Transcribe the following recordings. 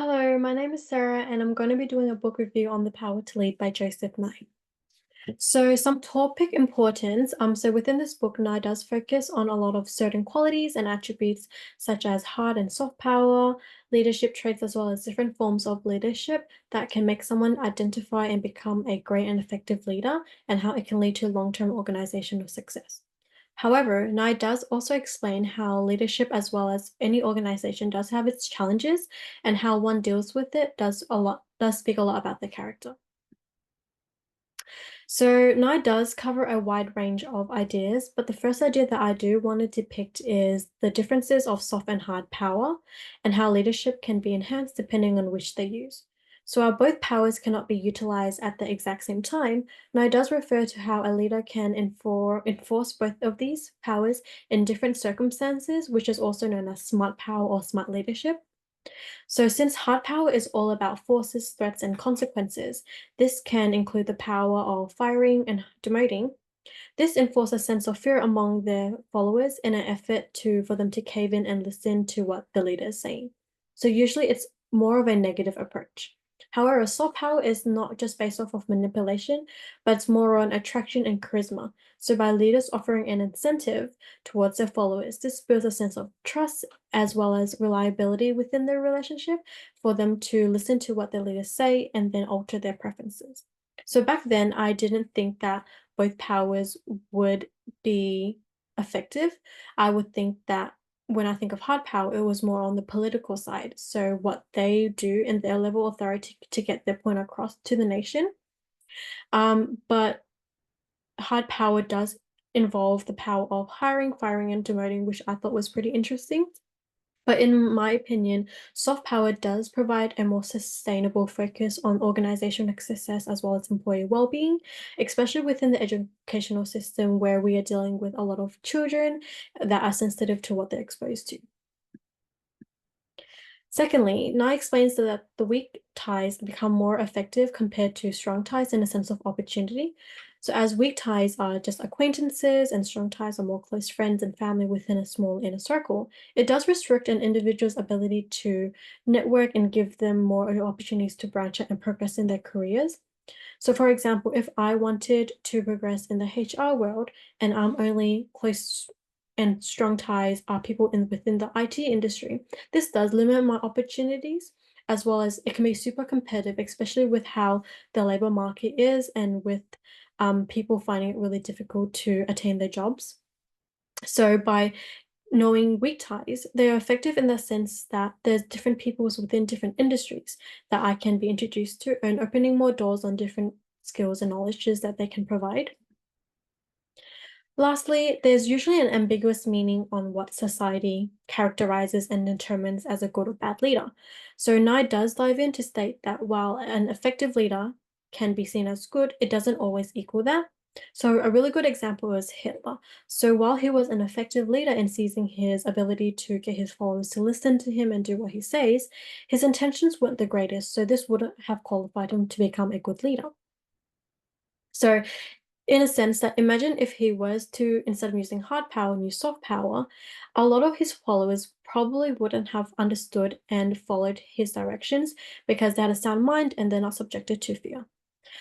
Hello, my name is Sarah, and I'm going to be doing a book review on The Power to Lead by Joseph Nye. So, some topic importance. So within this book, Nye does focus on a lot of certain qualities and attributes, such as hard and soft power, leadership traits, as well as different forms of leadership that can make someone identify and become a great and effective leader, and how it can lead to long-term organizational success. However, Nye does also explain how leadership, as well as any organization, does have its challenges, and how one deals with it does speak a lot about the character. So Nye does cover a wide range of ideas, but the first idea that I do want to depict is the differences of soft and hard power and how leadership can be enhanced depending on which they use. So while both powers cannot be utilized at the exact same time, Nye does refer to how a leader can enforce both of these powers in different circumstances, which is also known as smart power or smart leadership. So, since hard power is all about forces, threats, and consequences, this can include the power of firing and demoting. This enforces a sense of fear among their followers in an effort for them to cave in and listen to what the leader is saying. So, usually it's more of a negative approach. However, soft power is not just based off of manipulation, but it's more on attraction and charisma. So, by leaders offering an incentive towards their followers, this builds a sense of trust as well as reliability within their relationship for them to listen to what their leaders say and then alter their preferences. So, back then, I didn't think that both powers would be effective. I would think that when I think of hard power, it was more on the political side. So, what they do in their level of authority to get their point across to the nation. But hard power does involve the power of hiring, firing, and demoting, which I thought was pretty interesting. But in my opinion, soft power does provide a more sustainable focus on organizational success as well as employee well-being, especially within the educational system where we are dealing with a lot of children that are sensitive to what they're exposed to. Secondly, Nye explains that the weak ties become more effective compared to strong ties in a sense of opportunity. So, as weak ties are just acquaintances and strong ties are more close friends and family within a small inner circle, it does restrict an individual's ability to network and give them more opportunities to branch out and progress in their careers. So, for example, if I wanted to progress in the HR world and I'm only close and strong ties are people within the IT industry, this does limit my opportunities, as well as it can be super competitive, especially with how the labor market is and with people finding it really difficult to attain their jobs. So, by knowing weak ties, they are effective in the sense that there's different peoples within different industries that I can be introduced to and opening more doors on different skills and knowledges that they can provide. Lastly, there's usually an ambiguous meaning on what society characterizes and determines as a good or bad leader. So Nye does dive in to state that while an effective leader can be seen as good, it doesn't always equal that. So a really good example is Hitler. So while he was an effective leader in seizing his ability to get his followers to listen to him and do what he says, his intentions weren't the greatest, so this wouldn't have qualified him to become a good leader. So in a sense that imagine if he was to, instead of using hard power, use soft power, a lot of his followers probably wouldn't have understood and followed his directions because they had a sound mind and they're not subjected to fear.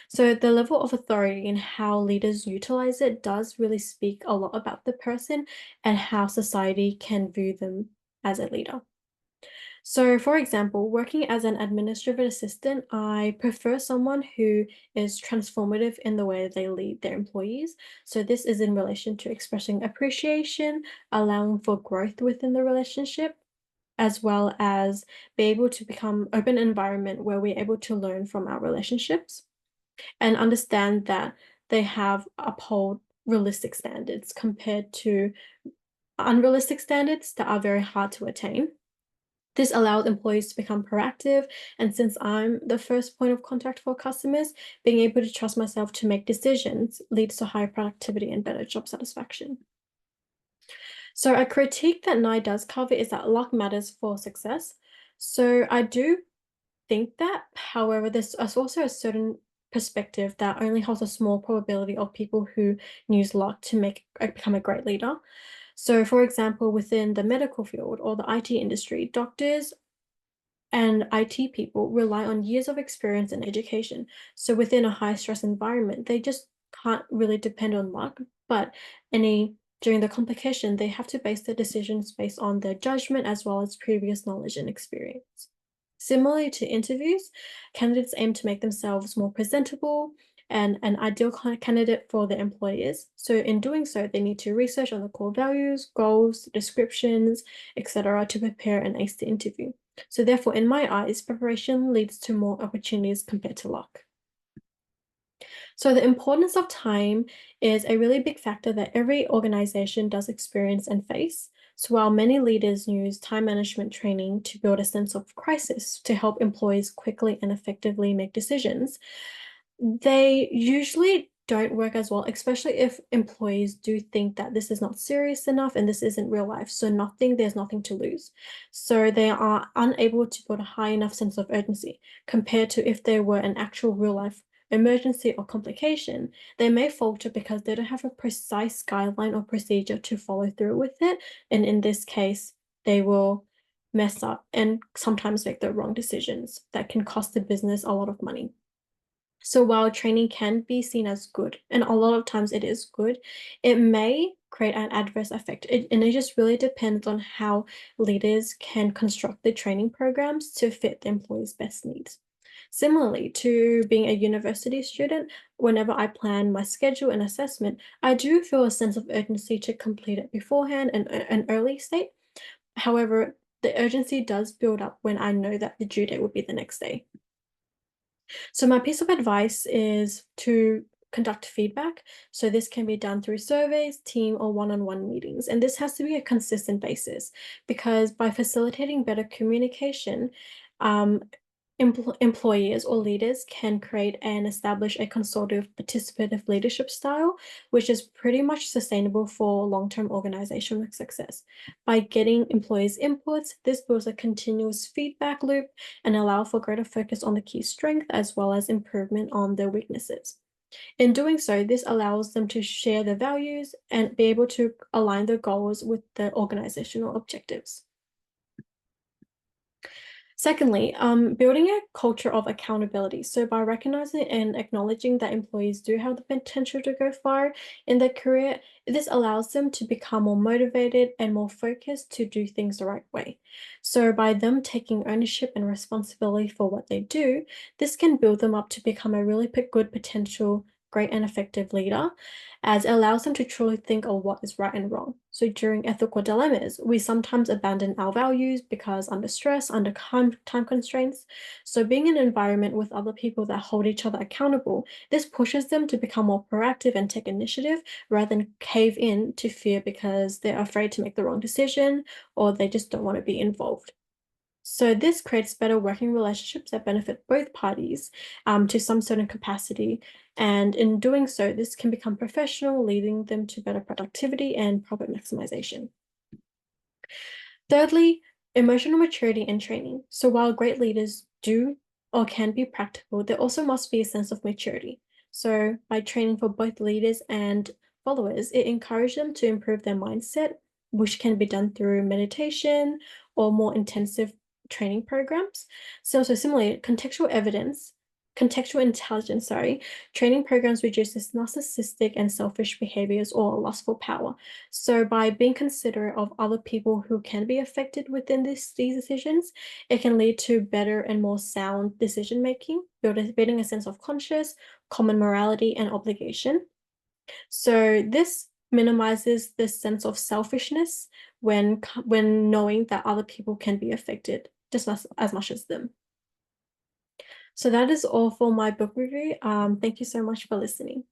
So the level of authority and how leaders utilize it does really speak a lot about the person and how society can view them as a leader. So, for example, working as an administrative assistant, I prefer someone who is transformative in the way they lead their employees. So, this is in relation to expressing appreciation, allowing for growth within the relationship, as well as be able to become open environment where we're able to learn from our relationships and understand that they have uphold realistic standards compared to unrealistic standards that are very hard to attain. This allows employees to become proactive, and since I'm the first point of contact for customers, being able to trust myself to make decisions leads to higher productivity and better job satisfaction. So, a critique that Nye does cover is that luck matters for success. So, I do think that, however, there's also a certain perspective that only holds a small probability of people who use luck to become a great leader. So, for example, within the medical field or the IT industry, doctors and IT people rely on years of experience and education. So within a high stress environment, they just can't really depend on luck, but during the competition, they have to base their decisions based on their judgment as well as previous knowledge and experience. Similarly to interviews, candidates aim to make themselves more presentable and an ideal candidate for their employers. So in doing so, they need to research on the core values, goals, descriptions, etc. to prepare and ace the interview. So therefore, in my eyes, preparation leads to more opportunities compared to luck. So the importance of time is a really big factor that every organization does experience and face. So while many leaders use time management training to build a sense of crisis to help employees quickly and effectively make decisions, they usually don't work as well, especially if employees do think that this is not serious enough and this isn't real life. So there's nothing to lose. So they are unable to build a high enough sense of urgency compared to if there were an actual real life emergency or complication. They may falter because they don't have a precise guideline or procedure to follow through with it. And in this case, they will mess up and sometimes make the wrong decisions that can cost the business a lot of money. So while training can be seen as good, and a lot of times it is good, it may create an adverse effect. And it just really depends on how leaders can construct the training programs to fit the employees' best needs. Similarly to being a university student, whenever I plan my schedule and assessment, I do feel a sense of urgency to complete it beforehand and an early state. However, the urgency does build up when I know that the due date will be the next day. So my piece of advice is to conduct feedback. So this can be done through surveys, team, or one-on-one meetings. And this has to be a consistent basis because by facilitating better communication, um, employers or leaders can create and establish a consultative participative leadership style, which is pretty much sustainable for long-term organizational success. By getting employees' inputs, this builds a continuous feedback loop and allow for greater focus on the key strength as well as improvement on their weaknesses. In doing so, this allows them to share their values and be able to align their goals with the organizational objectives. Secondly, building a culture of accountability. So by recognizing and acknowledging that employees do have the potential to go far in their career, this allows them to become more motivated and more focused to do things the right way. So by them taking ownership and responsibility for what they do, this can build them up to become a really good potential, great and effective leader, as it allows them to truly think of what is right and wrong. So during ethical dilemmas, we sometimes abandon our values because under stress, under time constraints. So being in an environment with other people that hold each other accountable, this pushes them to become more proactive and take initiative rather than cave in to fear because they're afraid to make the wrong decision or they just don't want to be involved. So this creates better working relationships that benefit both parties to some certain capacity. And in doing so, this can become professional, leading them to better productivity and profit maximization. Thirdly, emotional maturity and training. So while great leaders do or can be practical, there also must be a sense of maturity. So by training for both leaders and followers, it encourages them to improve their mindset, which can be done through meditation or more intensive training programs. So similarly, contextual intelligence, training programs reduces narcissistic and selfish behaviors or lustful power. So by being considerate of other people who can be affected within these decisions, it can lead to better and more sound decision making, building a sense of conscious, common morality and obligation. So this minimizes this sense of selfishness when knowing that other people can be affected just as much as them. So that is all for my book review. Thank you so much for listening.